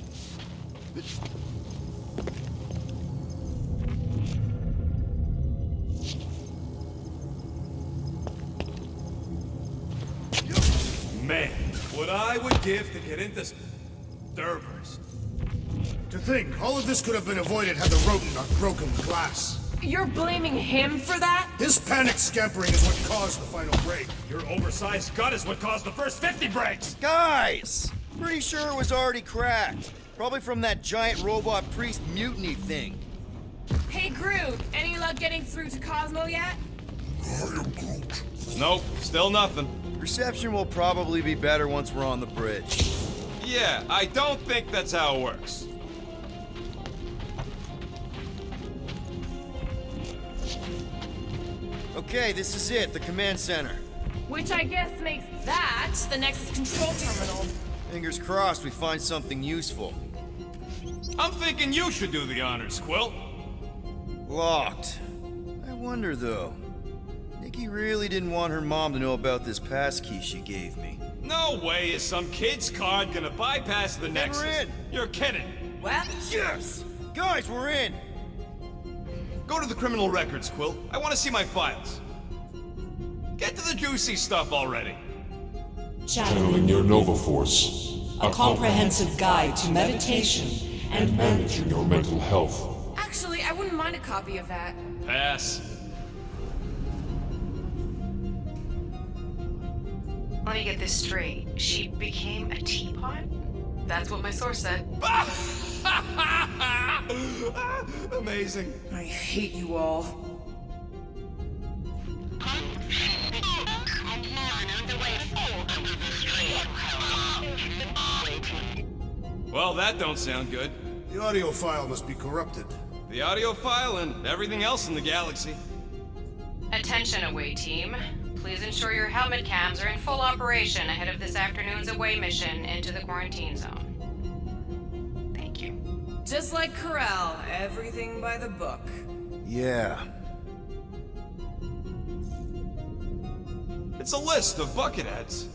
I: Man, what I would give to get into servers.
B: To think, all of this could have been avoided had the rodent not broken glass.
C: You're blaming him for that?
B: His panic scampering is what caused the final break.
I: Your oversized gut is what caused the first 50 breaks!
A: Guys! Pretty sure it was already cracked. Probably from that giant robot priest mutiny thing.
C: Hey, Groot, any luck getting through to Cosmo yet?
I: Nope, still nothing.
A: Reception will probably be better once we're on the bridge.
I: Yeah, I don't think that's how it works.
A: Okay, this is it, the command center.
C: Which I guess makes that the Nexus control terminal.
A: Fingers crossed we find something useful.
I: I'm thinking you should do the honors, Quill.
A: Locked. I wonder though. Nikki really didn't want her mom to know about this passkey she gave me.
I: No way is some kid's card gonna bypass the
A: Then
I: Nexus.
A: we're in.
I: You're kidding.
C: Well,
A: Yes! Guys, we're in!
I: Go to the criminal records, Quill. I want to see my files. Get to the juicy stuff already.
D: Channeling your Nova Force. A comprehensive guide to meditation and managing your mental health.
C: actually, I wouldn't mind a copy of that.
I: Pass.
L: Let me get this straight. She became a teapot? That's what my source said.
I: Amazing.
C: I hate you all.
I: Well, that don't sound good.
B: The audio file must be corrupted.
I: The audio file and everything else in the galaxy.
L: Attention, away team. Please ensure your helmet cams are in full operation ahead of this afternoon's away mission into the quarantine zone. Thank you.
C: Just like Corral, everything by the book.
A: Yeah.
I: It's a list of bucketheads.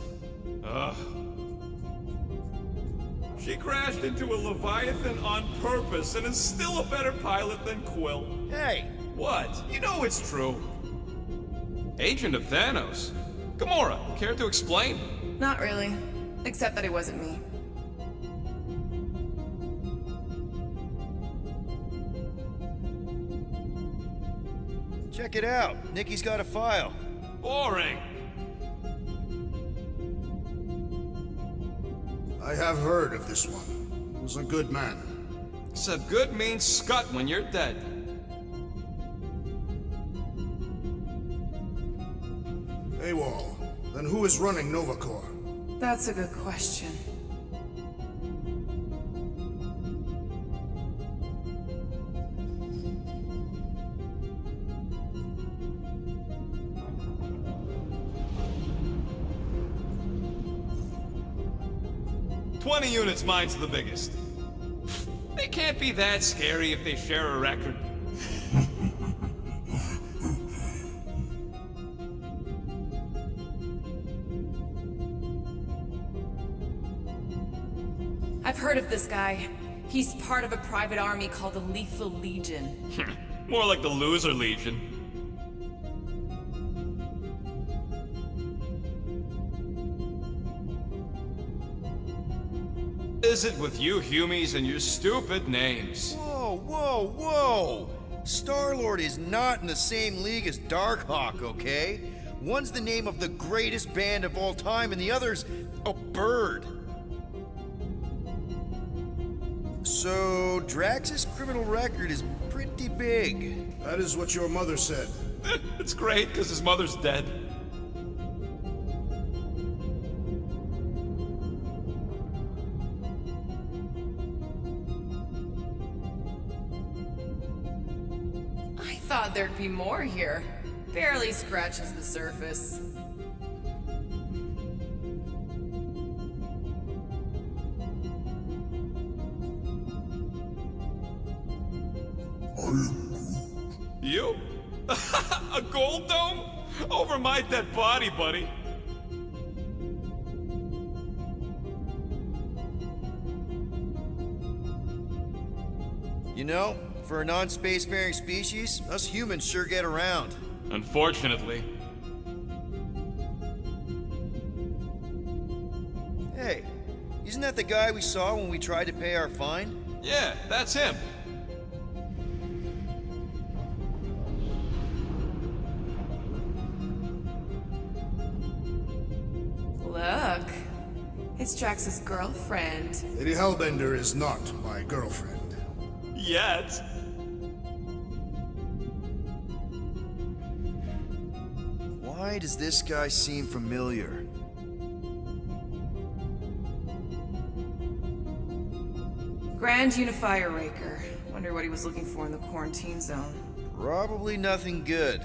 I: Ugh. She crashed into a Leviathan on purpose and is still a better pilot than Quill.
A: Hey!
I: What? You know it's true. Agent of Thanos. Gamora, care to explain?
C: Not really. Except that it wasn't me.
A: Check it out. Nikki's got a file.
I: Boring.
B: I have heard of this one. He was a good man.
I: Except good means scut when you're dead.
B: AWOL. Then who is running Nova Corps?
C: That's a good question.
I: "20 units, mine's the biggest. They can't be that scary if they share a record.
C: I've heard of this guy. He's part of a private army called the Lethal Legion.
I: More like the Loser Legion. Is it with you Humies and your stupid names?
A: Whoa, whoa, whoa! Star-Lord is not in the same league as Darkhawk, okay? One's the name of the greatest band of all time, and the other's a bird. So, Drax's criminal record is pretty big.
B: That is what your mother said.
I: It's great, because his mother's dead.
C: I thought there'd be more here. Barely scratches the surface.
I: You? A gold dome? Over my dead body, buddy.
A: You know, for a non-spacefaring species, us humans sure get around.
I: Unfortunately.
A: Hey, isn't that the guy we saw when we tried to pay our fine?
I: Yeah, that's him.
K: Look. It's Drax's girlfriend.
B: Lady Hellbender is not my girlfriend.
I: Yet.
A: Why does this guy seem familiar?
C: Grand Unifier Raker. Wonder what he was looking for in the quarantine zone.
A: Probably nothing good.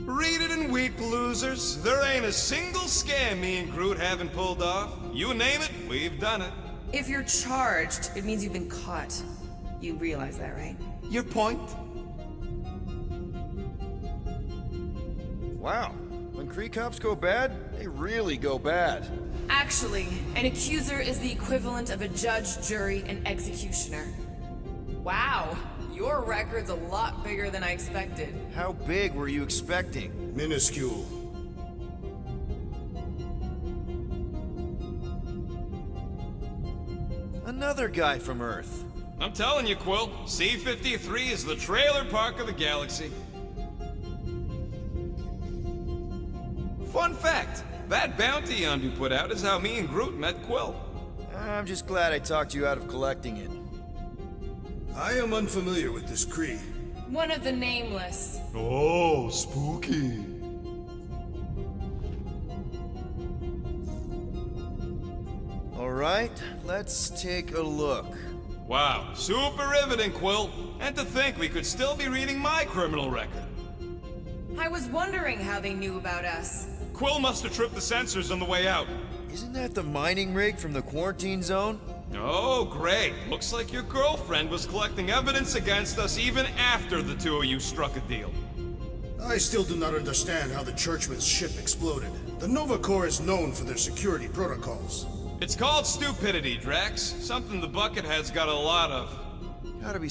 I: Read it in weak losers. There ain't a single scam me and Groot haven't pulled off. You name it, we've done it.
C: If you're charged, it means you've been caught. You realize that, right?
E: Your point?
A: Wow, when Kree cops go bad, they really go bad.
C: Actually, an accuser is the equivalent of a judge, jury, and executioner. Wow, your record's a lot bigger than I expected.
A: How big were you expecting?
B: Minuscule.
A: Another guy from Earth.
I: I'm telling you, Quill, C-53 is the trailer park of the galaxy. Fun fact, that bounty hunt you put out is how me and Groot met Quill.
A: I'm just glad I talked you out of collecting it.
B: I am unfamiliar with this Kree.
C: One of the nameless.
D: Oh, spooky.
A: All right, let's take a look.
I: Wow, super riveting, Quill. And to think we could still be reading my criminal record.
C: I was wondering how they knew about us.
I: Quill must have tripped the sensors on the way out.
A: Isn't that the mining rig from the quarantine zone?
I: Oh, great. Looks like your girlfriend was collecting evidence against us even after the two of you struck a deal.
B: I still do not understand how the Churchman's ship exploded. The Nova Corps is known for their security protocols.
I: It's called stupidity, Drax. Something the Buckethead's got a lot of.
A: Gotta be...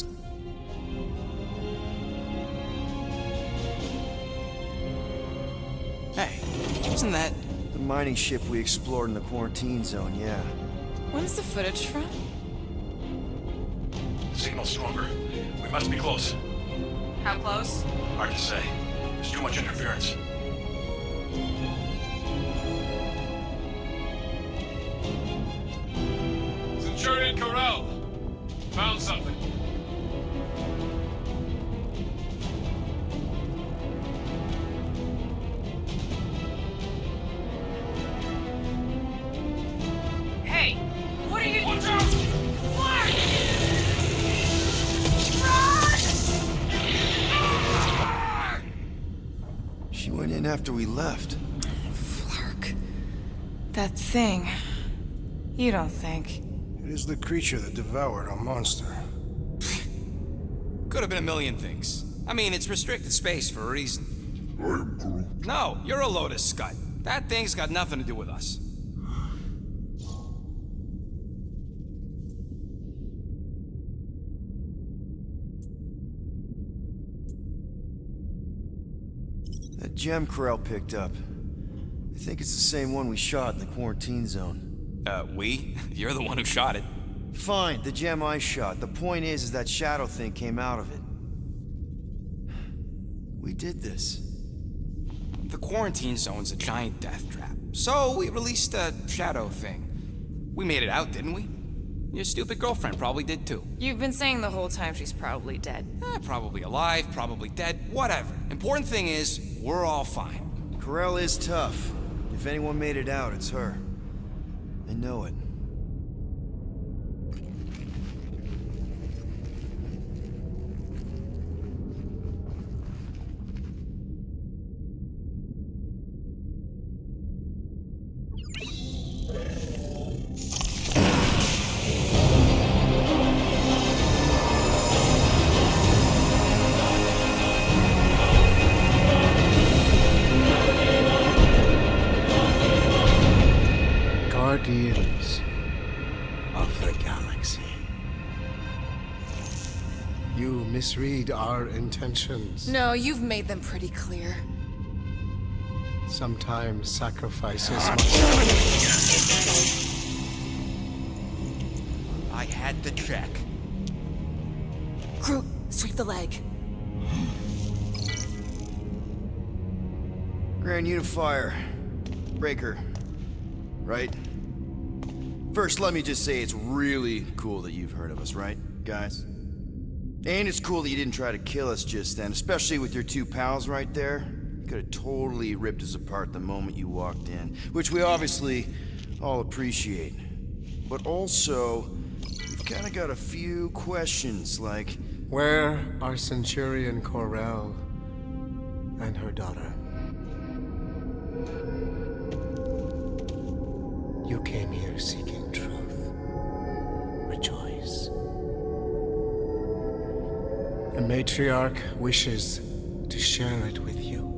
E: Hey, isn't that...
A: The mining ship we explored in the quarantine zone, yeah.
C: When's the footage from?
M: Signal stronger. We must be close.
L: How close?
M: Hard to say. There's too much interference.
I: Centurion Corral. Found something.
L: Hey, what are you...
I: Watch out!
A: She went in after we left.
C: Flark. That thing. You don't think.
B: It is the creature that devoured our monster.
E: Could have been a million things. I mean, it's restricted space for a reason.
D: I'm Groot.
E: No, you're a Lotus Scud. That thing's got nothing to do with us.
A: That gem Corral picked up. I think it's the same one we shot in the quarantine zone.
E: We? You're the one who shot it.
A: Fine, the gem I shot. The point is that shadow thing came out of it. We did this.
E: The quarantine zone's a giant death trap. So we released a shadow thing. We made it out, didn't we? Your stupid girlfriend probably did too.
C: You've been saying the whole time she's probably dead.
E: Probably alive, probably dead, whatever. Important thing is, we're all fine.
A: Corral is tough. If anyone made it out, it's her. I know it.
B: guardians of the galaxy. You misread our intentions.
C: No, you've made them pretty clear.
B: Sometimes sacrifices
E: I had to check.
C: Groot, sweep the leg.
A: Grand Unifier. Breaker. Right? First, let me just say it's really cool that you've heard of us, right, guys? And it's cool that you didn't try to kill us just then, especially with your two pals right there. You could have totally ripped us apart the moment you walked in, which we obviously all appreciate. But also, we've kind of got a few questions, like...
B: Where are Centurion Corell and her daughter? You came here seeking truth. Rejoice. The matriarch wishes to share it with you.